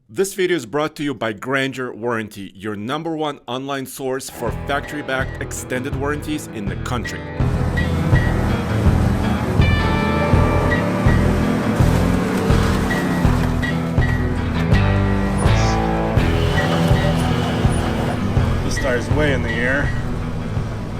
This video is brought to you by Grandeur Warranty, your #1 online source for factory-backed extended warranties in the country. This tire's way in the air.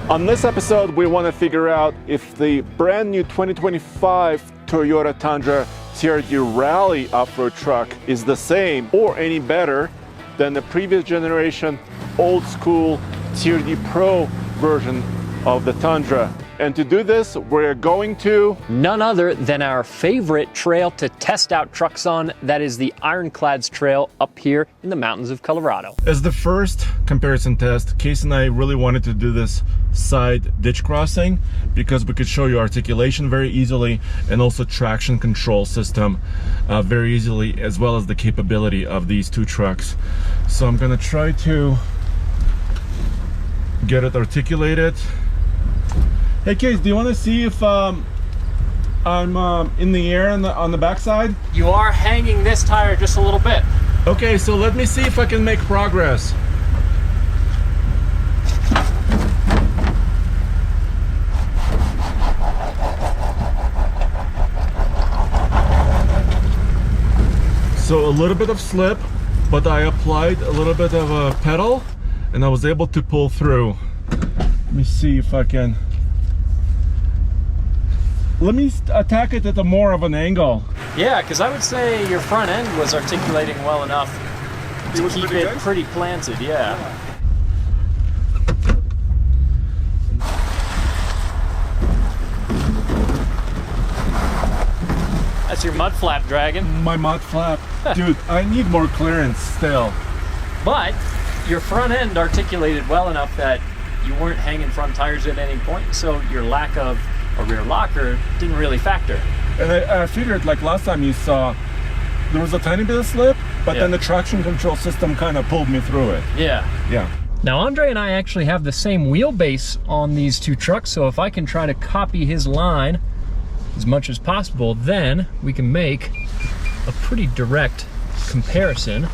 On this episode, we want to figure out if the brand new 2025 Toyota Tundra TRD Rally off-road truck is the same or any better than the previous generation old school TRD Pro version of the Tundra. And to do this, we're going to none other than our favorite trail to test out trucks on. That is the Ironclads Trail up here in the mountains of Colorado. As the first comparison test, Kase and I really wanted to do this side ditch crossing because we could show you articulation very easily and also traction control system very easily, as well as the capability of these two trucks. So I'm gonna try to get it articulated. Hey Kase, do you want to see if I'm in the air on the backside? You are hanging this tire just a little bit. Okay, so let me see if I can make progress. So a little bit of slip, but I applied a little bit of a pedal and I was able to pull through. Let me see if I can. Let me attack it at a more of an angle. Yeah, because I would say your front end was articulating well enough to keep it pretty planted, yeah. That's your mud flap dragging. My mud flap. Dude, I need more clearance still. But your front end articulated well enough that you weren't hanging front tires at any point, so your lack of a rear locker didn't really factor. And I figured, like last time you saw, there was a tiny bit of slip, but then the traction control system kind of pulled me through it. Yeah. Yeah. Now Andre and I actually have the same wheelbase on these two trucks, so if I can try to copy his line as much as possible, then we can make a pretty direct comparison.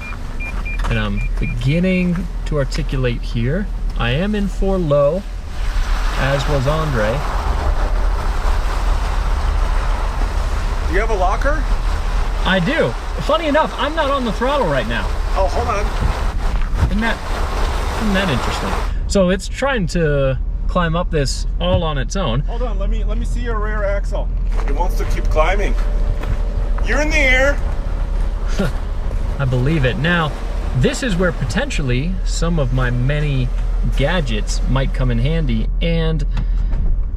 And I'm beginning to articulate here. I am in 4 low, as was Andre. Do you have a locker? I do. Funny enough, I'm not on the throttle right now. Oh, hold on. Isn't that interesting? So it's trying to climb up this all on its own. Hold on, let me see your rear axle. It wants to keep climbing. You're in the air. I believe it. Now, this is where potentially some of my many gadgets might come in handy, and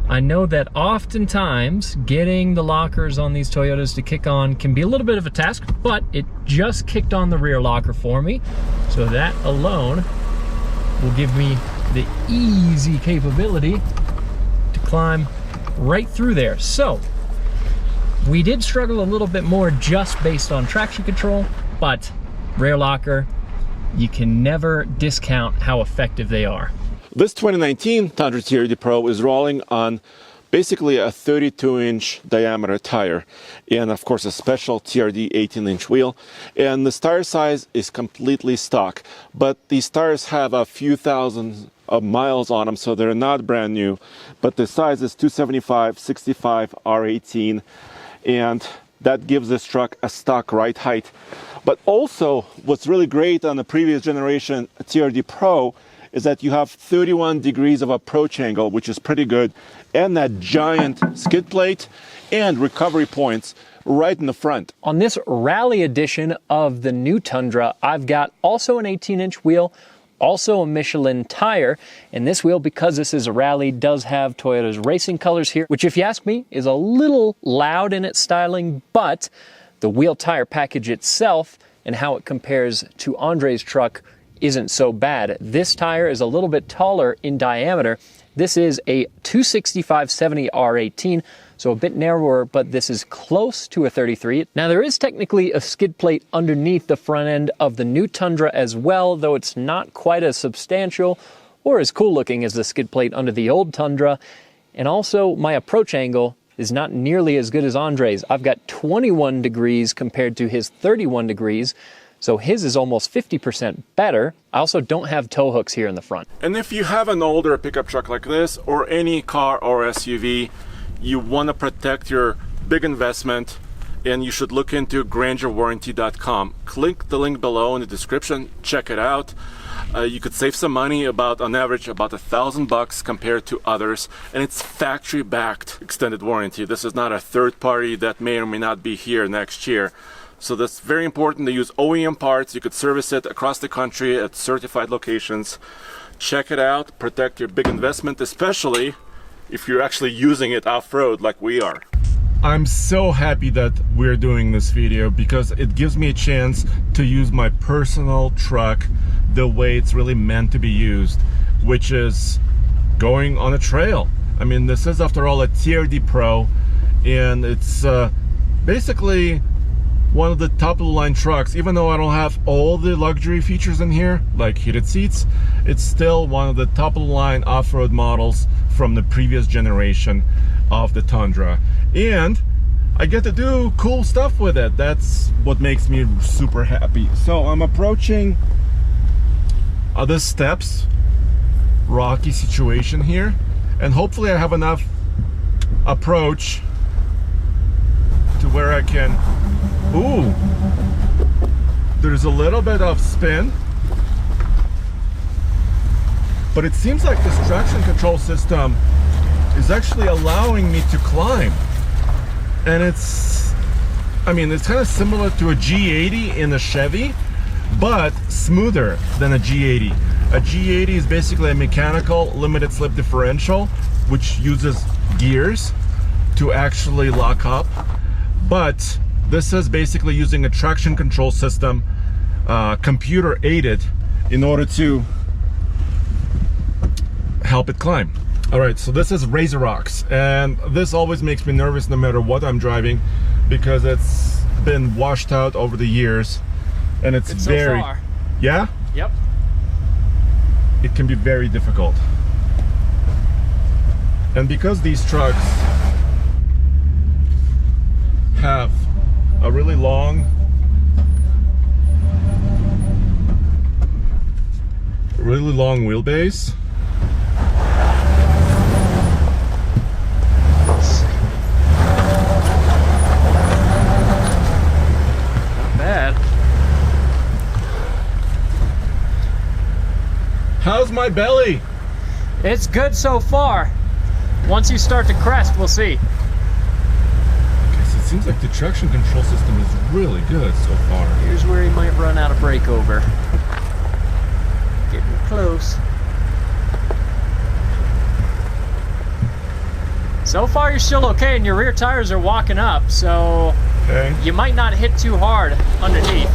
I know that oftentimes getting the lockers on these Toyotas to kick on can be a little bit of a task, but it just kicked on the rear locker for me. So that alone will give me the easy capability to climb right through there. So we did struggle a little bit more just based on traction control, but rear locker, you can never discount how effective they are. This 2019 Tundra TRD Pro is rolling on basically a 32-inch diameter tire and of course a special TRD 18-inch wheel, and this tire size is completely stock, but these tires have a few thousand miles on them, so they're not brand new, but the size is 275/65 R18, and that gives this truck a stock ride height. But also what's really great on the previous generation TRD Pro is that you have 31 degrees of approach angle, which is pretty good, and that giant skid plate and recovery points right in the front. On this rally edition of the new Tundra, I've got also an 18-inch wheel, also a Michelin tire, and this wheel, because this is a rally, does have Toyota's racing colors here, which if you ask me is a little loud in its styling, but the wheel tire package itself and how it compares to Andre's truck isn't so bad. This tire is a little bit taller in diameter. This is a 265/70 R18, so a bit narrower, but this is close to a 33. Now there is technically a skid plate underneath the front end of the new Tundra as well, though it's not quite as substantial or as cool looking as the skid plate under the old Tundra. And also my approach angle is not nearly as good as Andre's. I've got 21 degrees compared to his 31 degrees. so his is almost 50% better. I also don't have tow hooks here in the front. And if you have an older pickup truck like this, or any car or SUV, you want to protect your big investment, and you should look into GrangerWarranty.com. Click the link below in the description, check it out. You could save some money, on average about $1,000 compared to others, and it's factory-backed extended warranty. This is not a third party that may or may not be here next year. So that's very important to use OEM parts. You could service it across the country at certified locations. Check it out, protect your big investment, especially if you're actually using it off-road like we are. I'm so happy that we're doing this video because it gives me a chance to use my personal truck the way it's really meant to be used, which is going on a trail. I mean, this is after all a TRD Pro, and it's basically one of the top of the line trucks. Even though I don't have all the luxury features in here, like heated seats, it's still one of the top of the line off-road models from the previous generation of the Tundra. And I get to do cool stuff with it. That's what makes me super happy. So I'm approaching other steps, rocky situation here, and hopefully I have enough approach to where I can, ooh, there's a little bit of spin, but it seems like this traction control system is actually allowing me to climb. And it's, I mean, it's kind of similar to a G80 in a Chevy, but smoother than a G80. A G80 is basically a mechanical limited slip differential, which uses gears to actually lock up. But this is basically using a traction control system, computer aided, in order to help it climb. All right, so this is Razor Rocks, and this always makes me nervous no matter what I'm driving, because it's been washed out over the years, and it's very, so far. Yeah? Yep. It can be very difficult. And because these trucks have a really long wheelbase, how's my belly? It's good so far. Once you start to crest, we'll see. Okay, so it seems like the traction control system is really good so far. Here's where he might run out of breakover. Getting close. So far you're still okay, and your rear tires are walking up, so okay, you might not hit too hard underneath.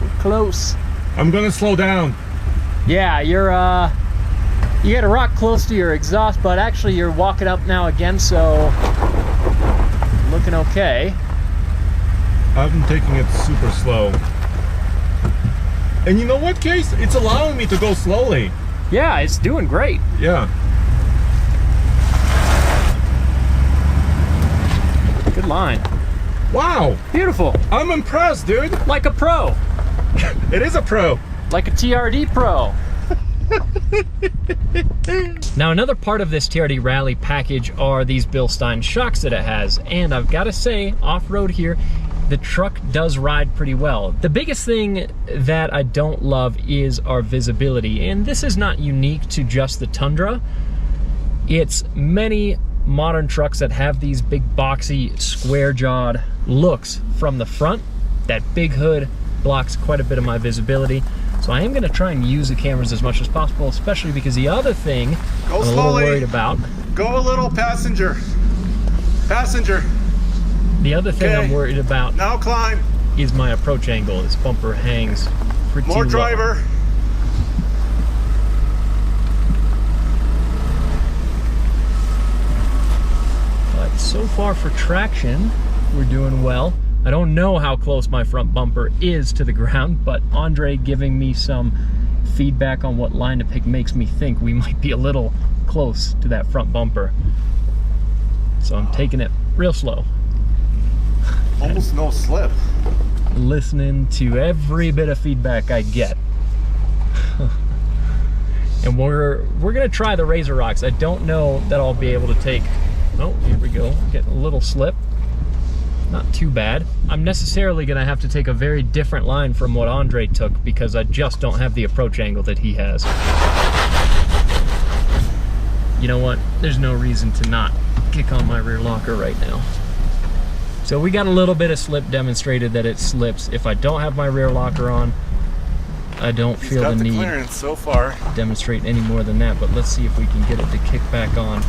We're close. I'm gonna slow down. Yeah, you got to rock close to your exhaust, but actually you're walking up now again, so looking okay. I've been taking it super slow. And you know what, Case? It's allowing me to go slowly. Yeah, it's doing great. Yeah. Good line. Wow. Beautiful. I'm impressed, dude. Like a pro. It is a pro. Like a TRD Pro. Now, another part of this TRD Rally package are these Bilstein shocks that it has. And I've got to say, off-road here, the truck does ride pretty well. The biggest thing that I don't love is our visibility. And this is not unique to just the Tundra. It's many modern trucks that have these big boxy square-jawed looks from the front. That big hood blocks quite a bit of my visibility. So I am going to try and use the cameras as much as possible, especially because the other thing I'm a little worried about. Go a little, passenger. Passenger. The other thing I'm worried about Now climb. is my approach angle. This bumper hangs pretty low. More driver. But so far for traction, we're doing well. I don't know how close my front bumper is to the ground, but Andre giving me some feedback on what line to pick makes me think we might be a little close to that front bumper. So I'm taking it real slow. Almost no slip. Listening to every bit of feedback I get. And we're gonna try the Razor Rocks. I don't know that I'll be able to take, oh, here we go, getting a little slip. Not too bad. I'm necessarily gonna have to take a very different line from what Andre took because I just don't have the approach angle that he has. You know what? There's no reason to not kick on my rear locker right now. So we got a little bit of slip demonstrated that it slips. If I don't have my rear locker on, I don't feel the need clearance so far to demonstrate any more than that, but let's see if we can get it to kick back on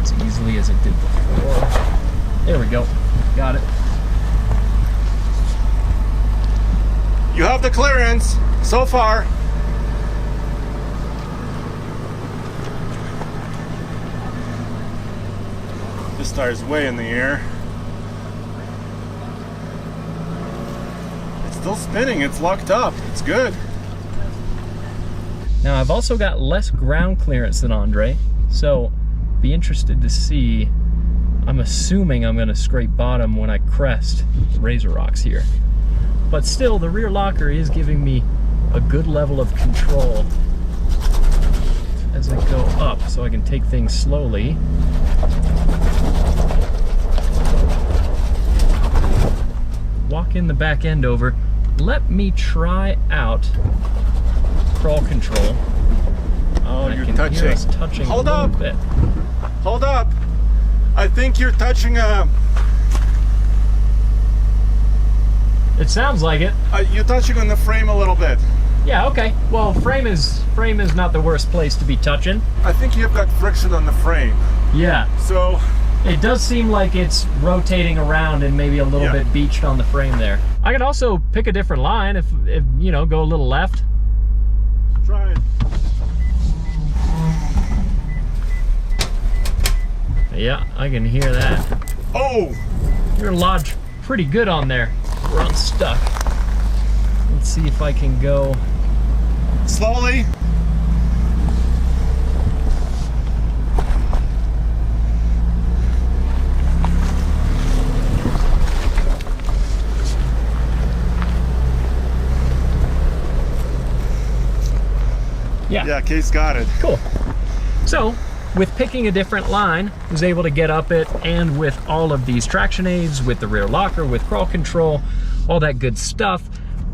as easily as it did before. There we go. Got it. You have the clearance so far. This tire's way in the air. It's still spinning, it's locked up, it's good. Now I've also got less ground clearance than Andre, so be interested to see. I'm assuming I'm gonna scrape bottom when I crest the Razor Rocks here. But still, the rear locker is giving me a good level of control as I go up, so I can take things slowly. Walk in the back end over. Let me try out crawl control. Oh, I you're can hear us touching. touching Hold a little up. bit. Hold up. I think you're touching a... It sounds like it. You're touching on the frame a little bit. Yeah, okay. Well, frame is not the worst place to be touching. I think you've got friction on the frame. Yeah. So... It does seem like it's rotating around and maybe a little bit beached on the frame there. I could also pick a different line if you know, go a little left. Try it. Yeah, I can hear that. Oh! You're lodged pretty good on there. We're unstuck. Let's see if I can go Slowly. Yeah, Kase got it. Cool. So, with picking a different line, I was able to get up it, and with all of these traction aids, with the rear locker, with crawl control, all that good stuff,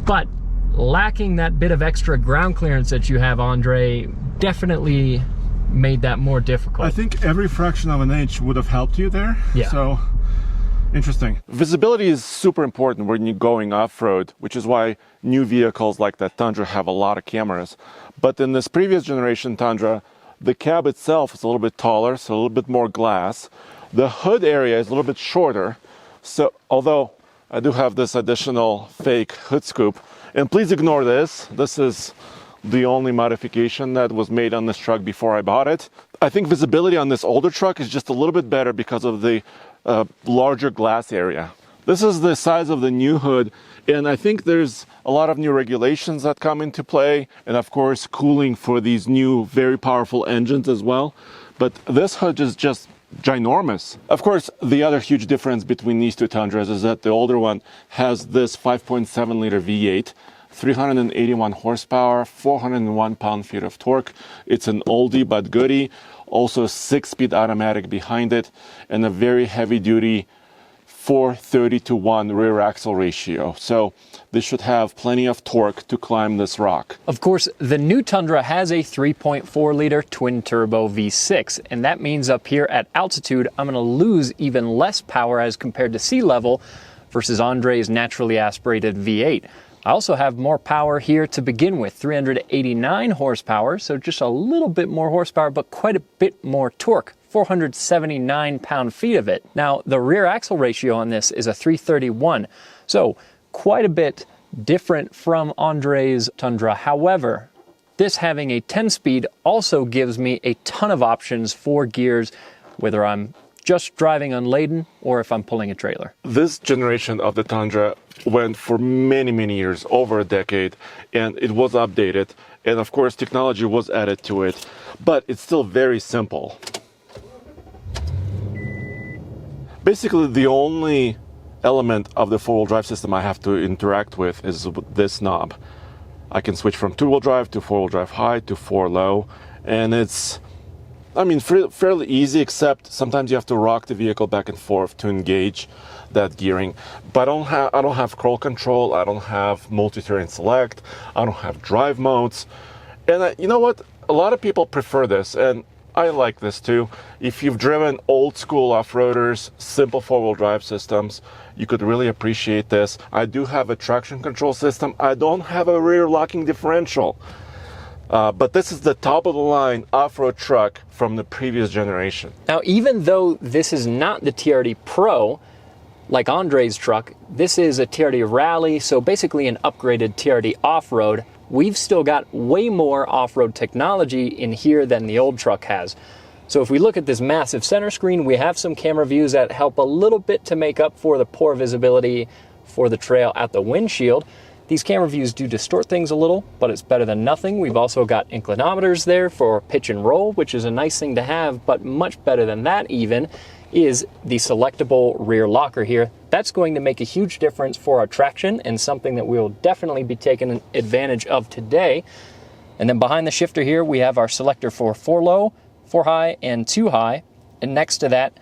but lacking that bit of extra ground clearance that you have, Andre, definitely made that more difficult. I think every fraction of an inch would have helped you there. Yeah. So, interesting. Visibility is super important when you're going off-road, which is why new vehicles like that Tundra have a lot of cameras. But in this previous generation Tundra, the cab itself is a little bit taller, so a little bit more glass. The hood area is a little bit shorter. So, although I do have this additional fake hood scoop, and please ignore this. This is the only modification that was made on this truck before I bought it. I think visibility on this older truck is just a little bit better because of the larger glass area. This is the size of the new hood, and I think there's a lot of new regulations that come into play, and of course cooling for these new very powerful engines as well. But this hood is just ginormous. Of course, the other huge difference between these two Tundras is that the older one has this 5.7 liter V8, 381 horsepower, 401 pound-feet of torque. It's an oldie but goodie. Also 6-speed automatic behind it, and a very heavy-duty 4:30-to-1 rear axle ratio. So this should have plenty of torque to climb this rock. Of course, the new Tundra has a 3.4 liter twin turbo V6, and that means up here at altitude, I'm going to lose even less power as compared to sea level versus Andre's naturally aspirated V8. I also have more power here to begin with, 389 horsepower, so just a little bit more horsepower, but quite a bit more torque, 479 pound-feet of it. Now, the rear axle ratio on this is a 331, so quite a bit different from Andre's Tundra. However, this having a 10-speed also gives me a ton of options for gears, whether I'm just driving unladen or if I'm pulling a trailer. This generation of the Tundra went for many, many years, over a decade, and it was updated. And of course, technology was added to it, but it's still very simple. Basically, the only element of the four-wheel drive system I have to interact with is this knob. I can switch from two-wheel drive to four-wheel drive high to 4 low, and it's, I mean, fairly easy, except sometimes you have to rock the vehicle back and forth to engage that gearing. But I don't have crawl control, I don't have multi-terrain select, I don't have drive modes. And you know what? A lot of people prefer this, and I like this too. If you've driven old school off-roaders, simple four-wheel drive systems, you could really appreciate this. I do have a traction control system. I don't have a rear locking differential. But this is the top of the line off-road truck from the previous generation. Now, even though this is not the TRD Pro, like Andre's truck, this is a TRD Rally, so basically an upgraded TRD Off-Road. We've still got way more off-road technology in here than the old truck has. So if we look at this massive center screen, we have some camera views that help a little bit to make up for the poor visibility for the trail at the windshield. These camera views do distort things a little, but it's better than nothing. We've also got inclinometers there for pitch and roll, which is a nice thing to have, but much better than that even is the selectable rear locker here. That's going to make a huge difference for our traction and something that we'll definitely be taking advantage of today. And then behind the shifter here, we have our selector for 4 low, 4 high, and 2 high. And next to that,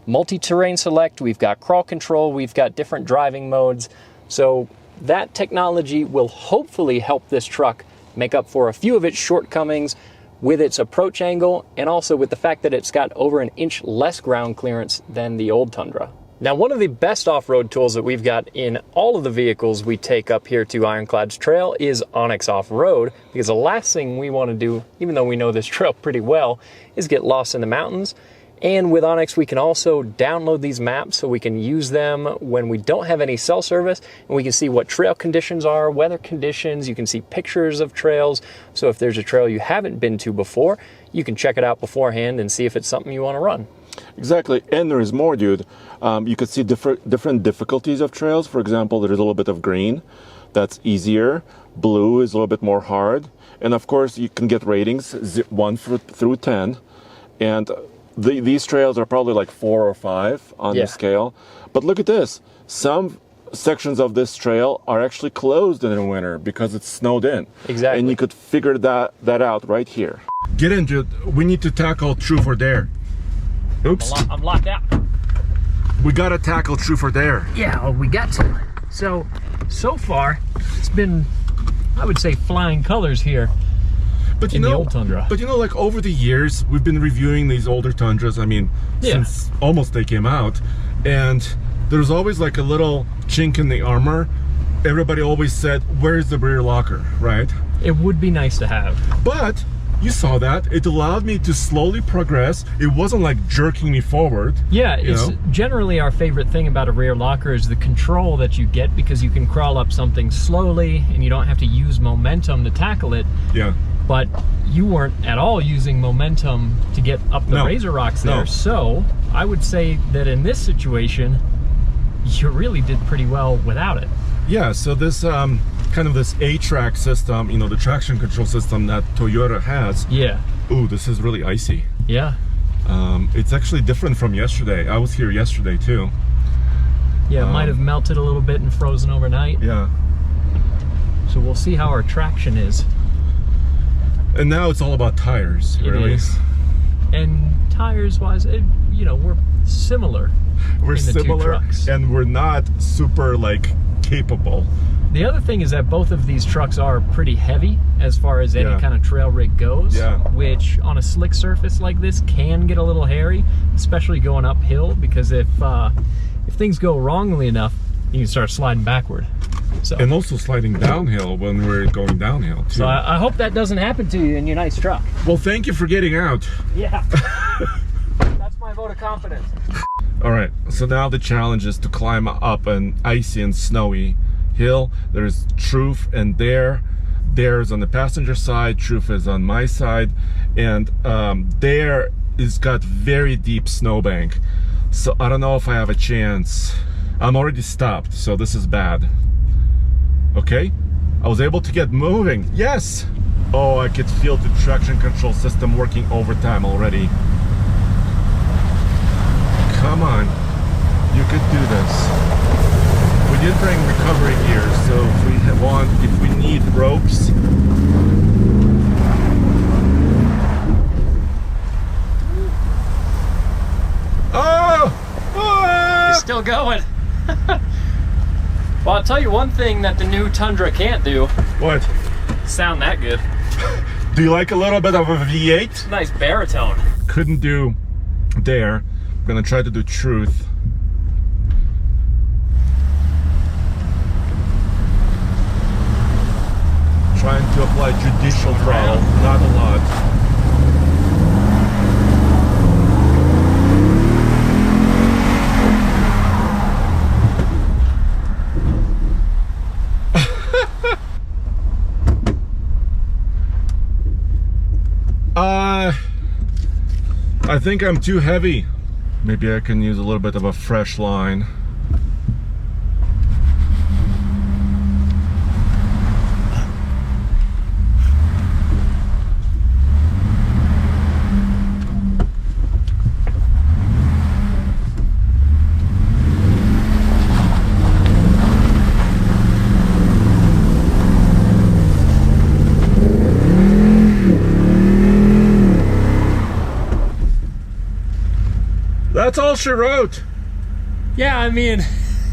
multi-terrain select, we've got crawl control, we've got different driving modes. So that technology will hopefully help this truck make up for a few of its shortcomings with its approach angle, and also with the fact that it's got over an inch less ground clearance than the old Tundra. Now, one of the best off-road tools that we've got in all of the vehicles we take up here to Ironclad's trail is Onyx Off-Road, because the last thing we want to do, even though we know this trail pretty well, is get lost in the mountains. And with Onyx, we can also download these maps so we can use them when we don't have any cell service, and we can see what trail conditions are, weather conditions, you can see pictures of trails. So if there's a trail you haven't been to before, you can check it out beforehand and see if it's something you want to run. Exactly, and there is more, dude. You could see different difficulties of trails. For example, there's a little bit of green, that's easier. Blue is a little bit more hard. And of course, you can get ratings 1 through 10. And these trails are probably like 4 or 5 on the scale. But look at this. Some sections of this trail are actually closed in the winter because it's snowed in. Exactly. And you could figure that out right here. Get in, Jude. We need to tackle truth or dare. Oops. I'm locked out. We gotta tackle truth or dare. Yeah, well, we got to. So far, it's been, I would say, flying colors here. But in the old Tundra. But you know, like over the years, we've been reviewing these older Tundras. I mean, since almost they came out, and there's always like a little chink in the armor. Everybody always said, "Where's the rear locker?" Right? It would be nice to have. But you saw that it allowed me to slowly progress. It wasn't like jerking me forward. Yeah, it's generally our favorite thing about a rear locker is the control that you get, because you can crawl up something slowly and you don't have to use momentum to tackle it. Yeah. But you weren't at all using momentum to get up the Razor Rocks there. So I would say that in this situation, you really did pretty well without it. Yeah, so this kind of this A-track system, you know, the traction control system that Toyota has. Yeah. Ooh, this is really icy. Yeah. It's actually different from yesterday. I was here yesterday too. Yeah, it might have melted a little bit and frozen overnight. Yeah. So we'll see how our traction is. And now it's all about tires, really. It is. And tires-wise, you know, we're similar. We're in the similar, two trucks. And we're not super, like, capable. The other thing is that both of these trucks are pretty heavy as far as any kind of trail rig goes, which on a slick surface like this can get a little hairy, especially going uphill, because if things go wrongly enough, you can start sliding backward. So. And also sliding downhill when we're going downhill too. So I hope that doesn't happen to you in your nice truck. Well, thank you for getting out. Yeah. That's my vote of confidence. All right, so now the challenge is to climb up an icy and snowy hill. There's Truth and Dare. Dare's on the passenger side, Truth is on my side, and Dare is got very deep snowbank. So I don't know if I have a chance. I'm already stopped, so this is bad. Okay, I was able to get moving. Yes! Oh, I could feel the traction control system working overtime already. Come on, you could do this. did bring recovery gear, so if we need ropes. It's still going. Well, I'll tell you one thing that the new Tundra can't do. What? Sound that good. Do you like a little bit of a V8? Nice baritone. Couldn't do Dare. I'm gonna try to do Truth. Trying to apply judicial throttle, not a lot. I think I'm too heavy. Maybe I can use a little bit of a fresh line. That's all she wrote. Yeah, I mean,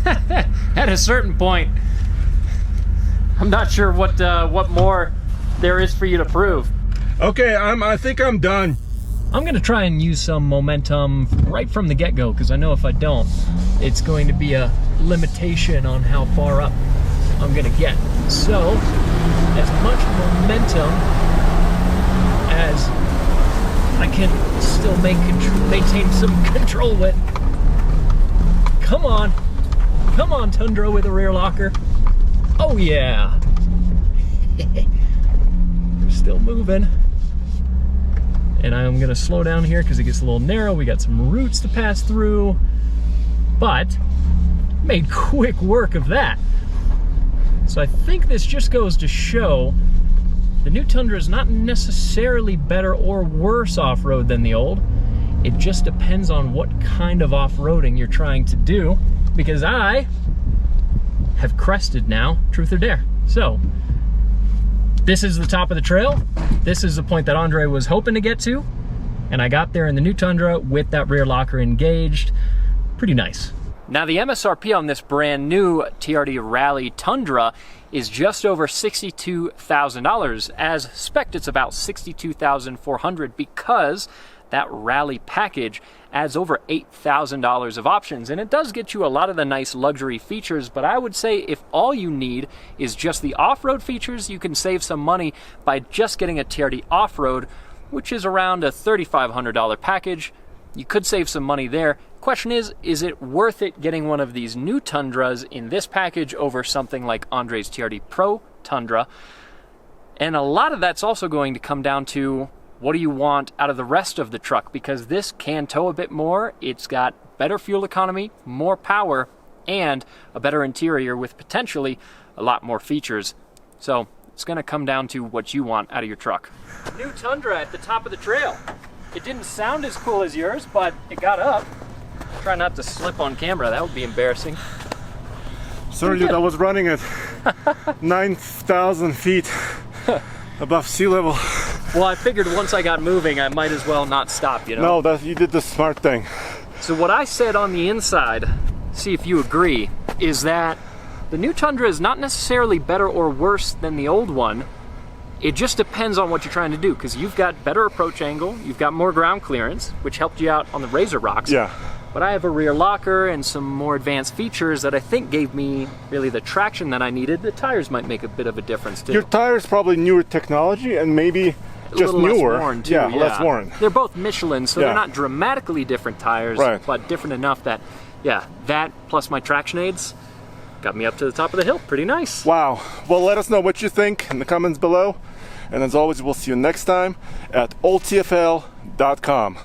at a certain point, I'm not sure what more there is for you to prove. Okay, I think I'm done. I'm gonna try and use some momentum right from the get-go, because I know if I don't, it's going to be a limitation on how far up I'm gonna get. So, as much momentum as I can still maintain some control with. Come on, Tundra with a rear locker. Oh yeah. We're still moving. And I'm gonna slow down here because it gets a little narrow. We got some roots to pass through, but made quick work of that. So I think this just goes to show the new Tundra is not necessarily better or worse off-road than the old. It just depends on what kind of off-roading you're trying to do, because I have crested now, truth or dare. So, this is the top of the trail. This is the point that Andre was hoping to get to, and I got there in the new Tundra with that rear locker engaged. Pretty nice. Now the MSRP on this brand new TRD Rally Tundra is just over $62,000. As spec'd, it's about $62,400 because that Rally package adds over $8,000 of options, and it does get you a lot of the nice luxury features. But I would say if all you need is just the off-road features, you can save some money by just getting a TRD Offroad, which is around a $3,500 package. You could save some money there. Question is it worth it getting one of these new Tundras in this package over something like Andre's TRD Pro Tundra? And a lot of that's also going to come down to what do you want out of the rest of the truck, because this can tow a bit more. It's got better fuel economy, more power, and a better interior with potentially a lot more features. So it's going to come down to what you want out of your truck. New Tundra at the top of the trail. It didn't sound as cool as yours, but it got up. Try not to slip on camera, that would be embarrassing. Sorry, dude, I was running at 9,000 feet above sea level. Well, I figured once I got moving, I might as well not stop, you know? No, you did the smart thing. So what I said on the inside, see if you agree, is that the new Tundra is not necessarily better or worse than the old one. It just depends on what you're trying to do, because you've got better approach angle, you've got more ground clearance, which helped you out on the Razor rocks. Yeah. But I have a rear locker and some more advanced features that I think gave me really the traction that I needed. The tires might make a bit of a difference too. Your tires probably newer technology and maybe just newer. Less worn too, yeah, less worn. They're both Michelin, so they're not dramatically different tires, but different enough that, yeah, that plus my traction aids got me up to the top of the hill. Pretty nice. Wow. Well, let us know what you think in the comments below. And as always, we'll see you next time at oldtfl.com.